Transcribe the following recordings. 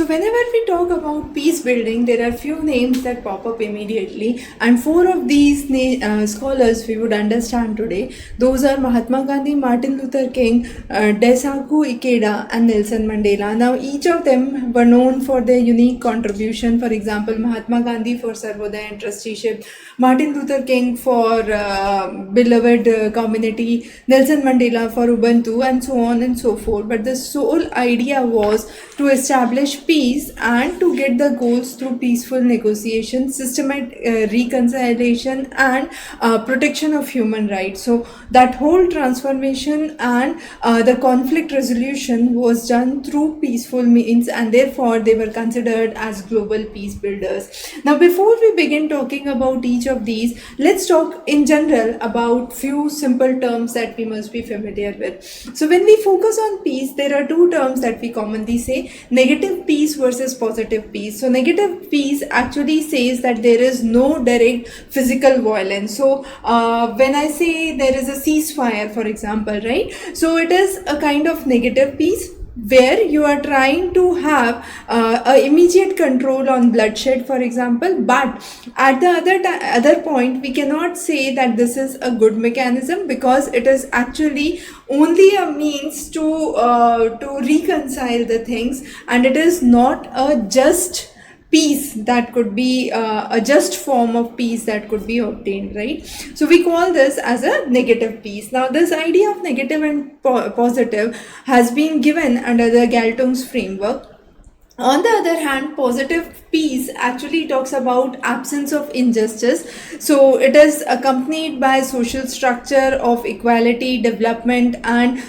So whenever we talk about peace building, there are few names that pop up immediately, and four of these scholars we would understand today. Those are Mahatma Gandhi, Martin Luther King, Daisaku Ikeda, and Nelson Mandela. Now each of them were known for their unique contribution. For example, Mahatma Gandhi for Sarvodaya and trusteeship, Martin Luther King for beloved community, Nelson Mandela for Ubuntu, and so on and so forth. But the sole idea was to establish peace and to get the goals through peaceful negotiation, systematic reconciliation, and protection of human rights. So that whole transformation and the conflict resolution was done through peaceful means, and therefore they were considered as global peace builders. Now, before we begin talking about each of these, let's talk in general about few simple terms that we must be familiar with. So when we focus on peace, there are two terms that we commonly say: negative peace versus positive peace. So negative peace actually says that there is no direct physical violence. So when I say there is a ceasefire, for example, right, so it is a kind of negative peace where you are trying to have immediate control on bloodshed, for example. But at the other point, we cannot say that this is a good mechanism, because it is actually only a means to reconcile the things, and it is not a just peace that could be a just form of peace that could be obtained, right? So we call this as a negative peace. Now this idea of negative and positive has been given under the Galtung's framework. On the other hand, positive peace actually talks about absence of injustice. So it is accompanied by social structure of equality, development, and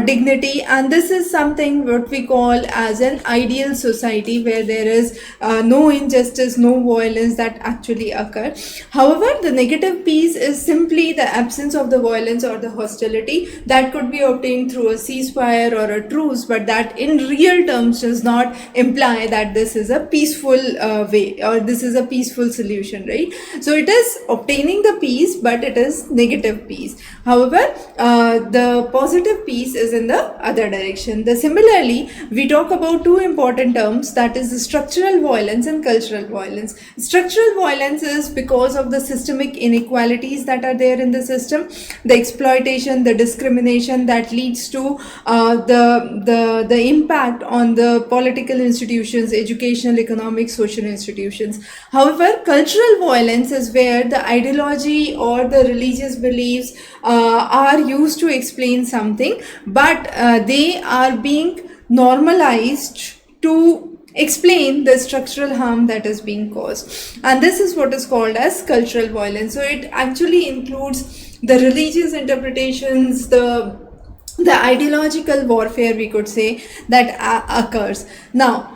dignity. And this is something what we call as an ideal society, where there is no injustice, no violence that actually occur. However, the negative peace is simply the absence of the violence or the hostility that could be obtained through a ceasefire or a truce, but that in real terms does not imply that this is a peaceful way, or this is a peaceful solution, right? So it is obtaining the peace, but it is negative peace. However, the positive peace is in the other direction. Similarly, we talk about two important terms, that is the structural violence and cultural violence. Structural violence is because of the systemic inequalities that are there in the system, the exploitation, the discrimination that leads to the impact on the political institutions, educational, economic, social institutions. However, cultural violence is where the ideology or the religious beliefs are used to explain something, but they are being normalized to explain the structural harm that is being caused, and this is what is called as cultural violence. So it actually includes the religious interpretations, the ideological warfare, we could say, that occurs. Now,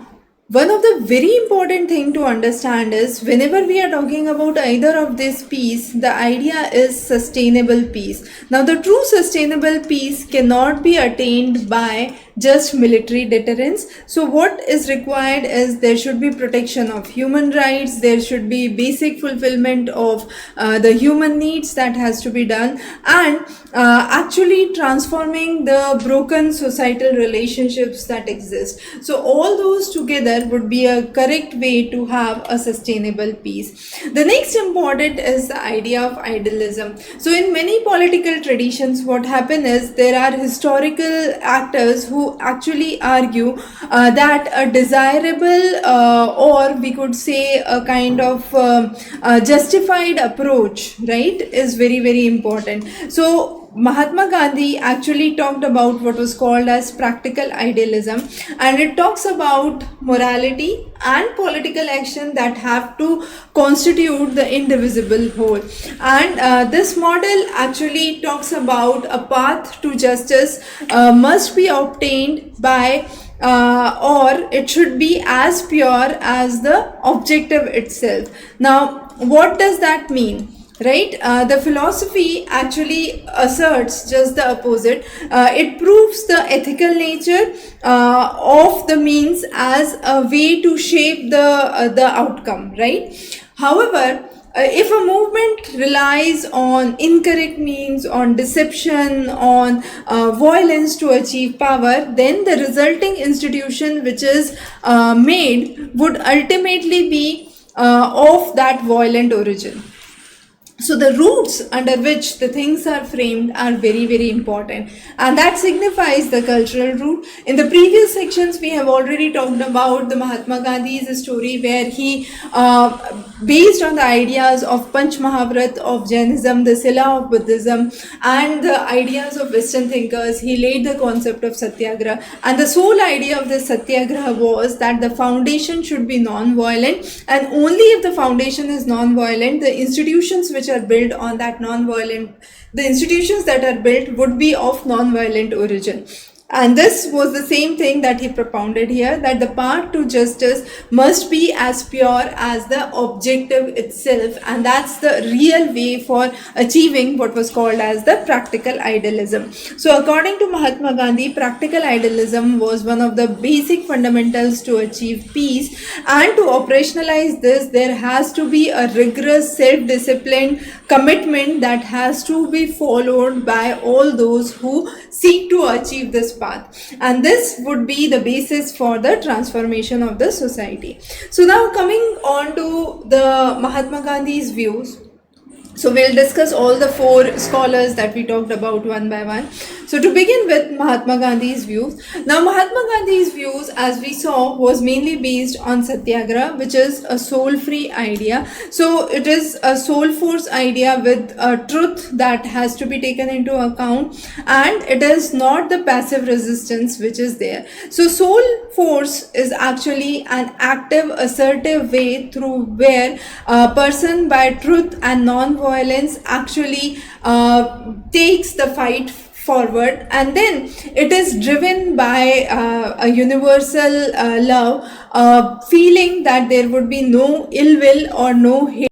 one of the very important thing to understand is, whenever we are talking about either of this peace, the idea is sustainable peace. Now, the true sustainable peace cannot be attained by just military deterrence. So what is required is there should be protection of human rights, there should be basic fulfillment of the human needs that has to be done, and actually transforming the broken societal relationships that exist. So all those together would be a correct way to have a sustainable peace. The next important is the idea of idealism. So in many political traditions, what happens is there are historical actors who actually argue that a desirable or we could say a kind of justified approach, right, is very, very important. So Mahatma Gandhi actually talked about what was called as practical idealism, and it talks about morality and political action that have to constitute the indivisible whole. And this model actually talks about a path to justice must be obtained by or it should be as pure as the objective itself. Now, what does that mean? Right? The philosophy actually asserts just the opposite. It proves the ethical nature of the means as a way to shape the outcome, right? However, if a movement relies on incorrect means, on deception, on violence to achieve power, then the resulting institution which is made would ultimately be of that violent origin. So the roots under which the things are framed are very, very important, and that signifies the cultural root. In the previous sections we have already talked about the Mahatma Gandhi's story, where he based on the ideas of Panch Mahavrat of Jainism, the Sila of Buddhism, and the ideas of Western thinkers, he laid the concept of Satyagraha. And the sole idea of this Satyagraha was that the foundation should be non-violent, and only if the foundation is non-violent, the institutions which are built on that non-violent, the institutions that are built would be of non-violent origin. And this was the same thing that he propounded here, that the path to justice must be as pure as the objective itself, and that's the real way for achieving what was called as the practical idealism. So according to Mahatma Gandhi, practical idealism was one of the basic fundamentals to achieve peace, and to operationalize this there has to be a rigorous self-disciplined commitment that has to be followed by all those who seek to achieve this path, and this would be the basis for the transformation of the society. So now coming on to the Mahatma Gandhi's views. So we'll discuss all the four scholars that we talked about one by one. So to begin with Mahatma Gandhi's views. Now Mahatma Gandhi's views, as we saw, was mainly based on Satyagraha, which is a soul-free idea. So it is a soul force idea with a truth that has to be taken into account, and it is not the passive resistance which is there. So soul force is actually an active, assertive way through where a person by truth and non-violence actually takes the fight forward, and then it is driven by a universal love, feeling that there would be no ill will or no hate